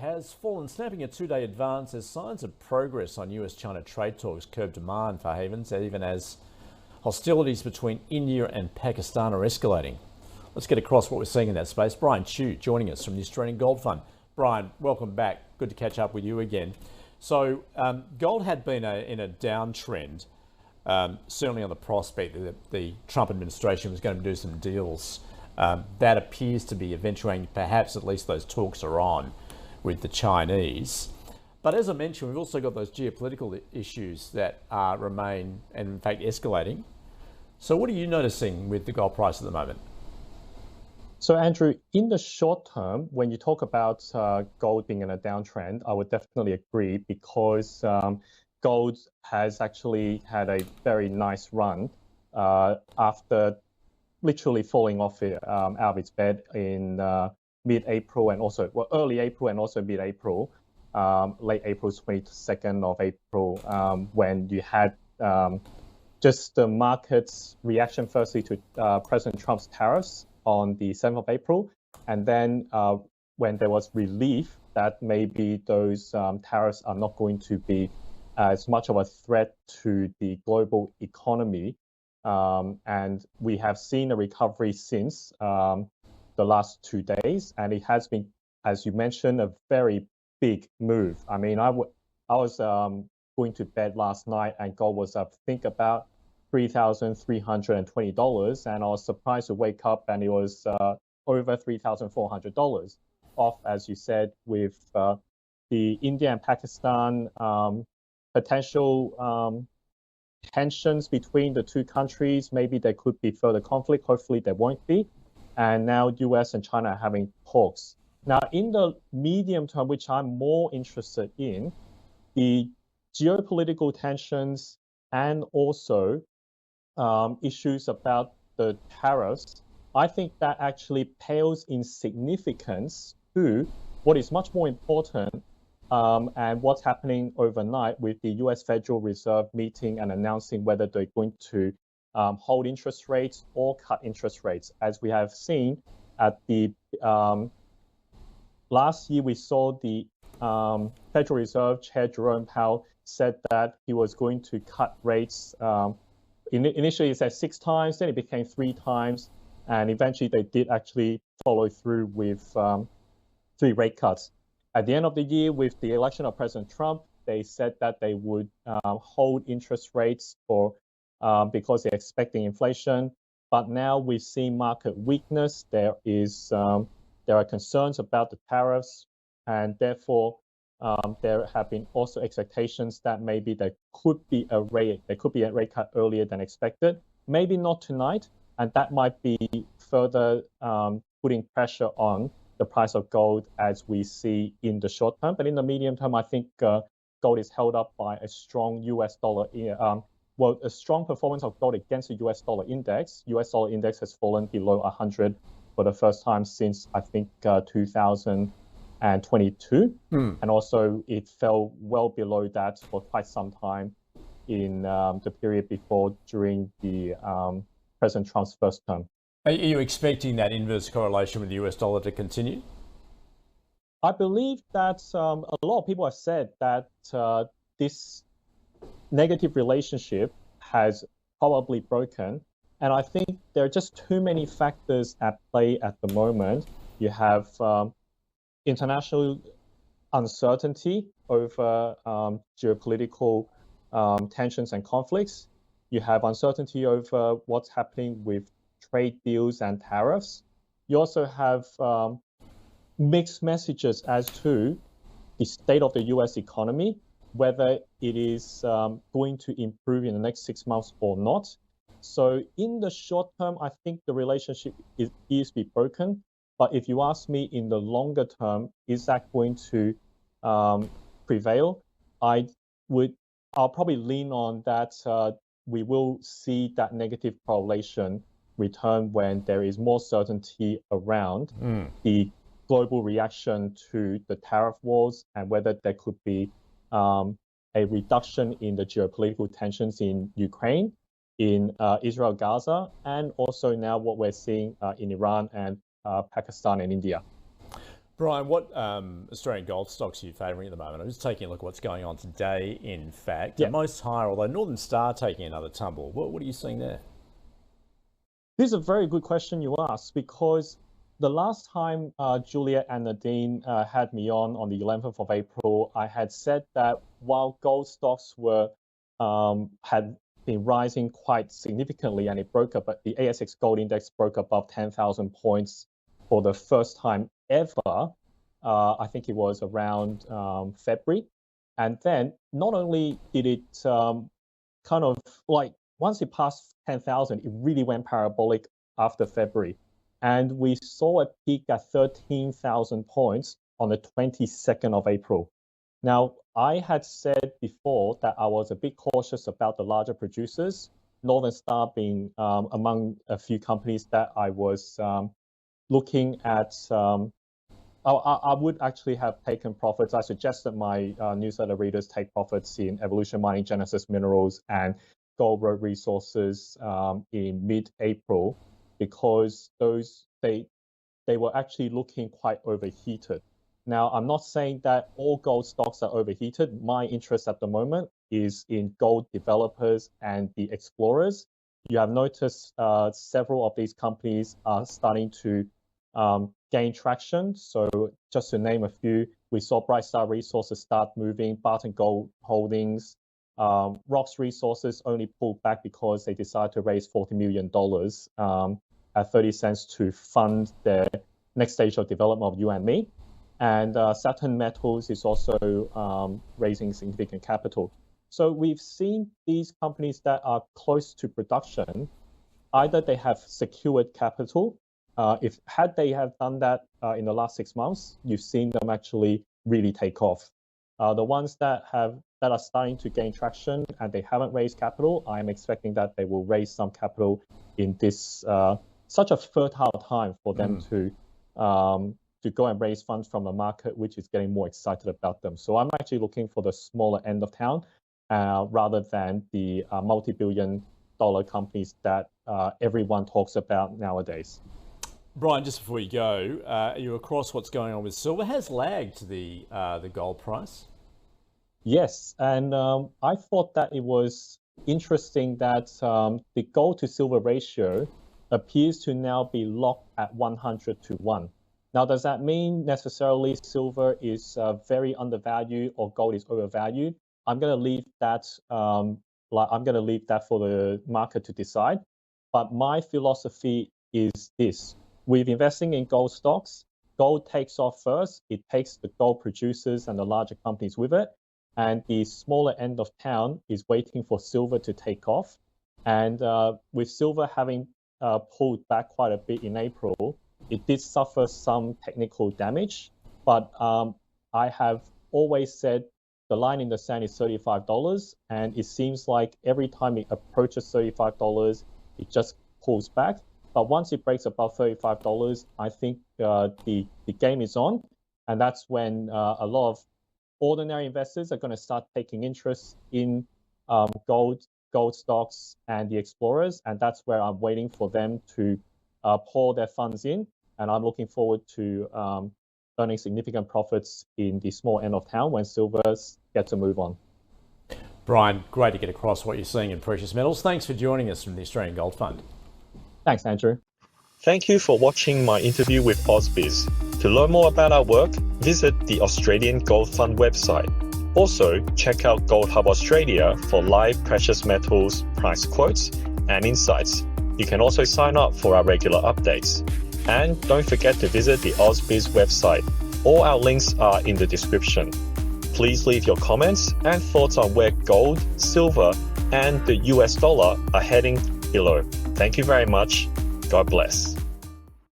has fallen, snapping a two-day advance as signs of progress on US-China trade talks curb demand for havens, even as hostilities between India and Pakistan are escalating. Let's get across what we're seeing in that space. Brian Chu joining us from the Australian Gold Fund. Brian, welcome back. Good to catch up with you again. So gold had been in a downtrend, certainly on the prospect that the Trump administration was going to do some deals. That appears to be eventuating, perhaps at least those talks are on with the Chinese. But as I mentioned, we've also got those geopolitical issues that remain and in fact escalating. So what are you noticing with the gold price at the moment? So Andrew, in the short term, when you talk about gold being in a downtrend, I would definitely agree because gold has actually had a very nice run after literally falling off out of its bed in mid-April and also early April and also mid-April, late April, 22nd of April, when you had just the market's reaction firstly to President Trump's tariffs on the 7th of April, and then when there was relief that maybe those tariffs are not going to be as much of a threat to the global economy. And we have seen a recovery since the last 2 days, and it has been, as you mentioned, a very big move. I mean, I was going to bed last night, and gold was up, I think, about $3,320, and I was surprised to wake up and it was over $3,400 off, as you said, with the India and Pakistan potential tensions between the two countries. Maybe there could be further conflict. Hopefully there won't be. And now US and China are having talks. Now, in the medium term, which I'm more interested in, the geopolitical tensions and also issues about the tariffs, I think that actually pales in significance to what is much more important and what's happening overnight with the US Federal Reserve meeting and announcing whether they're going to hold interest rates or cut interest rates. As we have seen at the last year, we saw the Federal Reserve Chair Jerome Powell said that he was going to cut rates. Initially, he said 6 times, then it became 3 times, and eventually they did actually follow through with 3 rate cuts. At the end of the year, with the election of President Trump, they said that they would hold interest rates for because they're expecting inflation. But now we've seen market weakness. There are concerns about the tariffs, and therefore there have been also expectations that maybe there could be a rate cut earlier than expected. Maybe not tonight, and that might be further putting pressure on the price of gold as we see in the short term. But in the medium term, I think gold is held up by a strong US dollar, a strong performance of gold against the US dollar index. US dollar index has fallen below 100 for the first time since, I think, 2022. And also it fell well below that for quite some time in the period before during the President Trump's first term. Are you expecting that inverse correlation with the US dollar to continue? I believe that a lot of people have said that this negative relationship has probably broken. And I think there are just too many factors at play at the moment. You have international uncertainty over geopolitical tensions and conflicts. You have uncertainty over what's happening with trade deals and tariffs. You also have mixed messages as to the state of the US economy, whether it is going to improve in the next 6 months or not. So in the short term, I think the relationship is easily broken. But if you ask me in the longer term, is that going to prevail? I'll probably lean on that we will see that negative correlation return when there is more certainty around the global reaction to the tariff wars and whether there could be a reduction in the geopolitical tensions in Ukraine, in Israel, Gaza, and also now what we're seeing in Iran and Pakistan and India. Brian, what Australian gold stocks are you favouring at the moment? I'm just taking a look at what's going on today, in fact. Yeah. Most higher, although Northern Star taking another tumble. What are you seeing there? This is a very good question you asked, because the last time Julia and Nadine had me on the 11th of April, I had said that while gold stocks had been rising quite significantly, and it broke up, but the ASX Gold Index broke above 10,000 points for the first time ever. I think it was around February. And then not only did it kind of like, once it passed 10,000, it really went parabolic after February. And we saw a peak at 13,000 points on the 22nd of April. Now, I had said before that I was a bit cautious about the larger producers, Northern Star being among a few companies that I was looking at. I would actually have taken profits. I suggested my newsletter readers take profits in Evolution Mining, Genesis Minerals, and Gold Road Resources in mid-April, because they were actually looking quite overheated. Now, I'm not saying that all gold stocks are overheated. My interest at the moment is in gold developers and the explorers. You have noticed several of these companies are starting to gain traction. So just to name a few, we saw Brightstar Resources start moving, Barton Gold Holdings, Rox Resources only pulled back because they decided to raise $40 million at 30 cents to fund their next stage of development of you and me. And Saturn Metals is also raising significant capital. So we've seen these companies that are close to production, either they have secured capital. Had they have done that in the last 6 months, you've seen them actually really take off. The ones that are starting to gain traction and they haven't raised capital, I'm expecting that they will raise some capital in this such a fertile time for them to go and raise funds from a market which is getting more excited about them. So I'm actually looking for the smaller end of town rather than the multi-billion dollar companies that everyone talks about nowadays. Brian, just before you go, are you across what's going on with silver? Has lagged the gold price? Yes, and I thought that it was interesting that the gold to silver ratio appears to now be locked at 100 to 1. Now, does that mean necessarily silver is very undervalued or gold is overvalued? I'm going to leave that. I'm going to leave that for the market to decide. But my philosophy is this: with investing in gold stocks, gold takes off first. It takes the gold producers and the larger companies with it, and the smaller end of town is waiting for silver to take off. And with silver having pulled back quite a bit in April, it did suffer some technical damage, but I have always said the line in the sand is $35, and it seems like every time it approaches $35, it just pulls back. But once it breaks above $35, I think the game is on, and that's when a lot of ordinary investors are going to start taking interest in gold stocks and the explorers, and that's where I'm waiting for them to pour their funds in, and I'm looking forward to earning significant profits in the small end of town when silver gets a move on. Brian, great to get across what you're seeing in precious metals. Thanks for joining us from the Australian Gold Fund. Thanks, Andrew. Thank you for watching my interview with Ausbiz. To learn more about our work, visit the Australian Gold Fund website. Also, check out Gold Hub Australia for live precious metals price quotes and insights. You can also sign up for our regular updates. And don't forget to visit the Ausbiz website. All our links are in the description. Please leave your comments and thoughts on where gold, silver, and the US dollar are heading below. Thank you very much. God bless.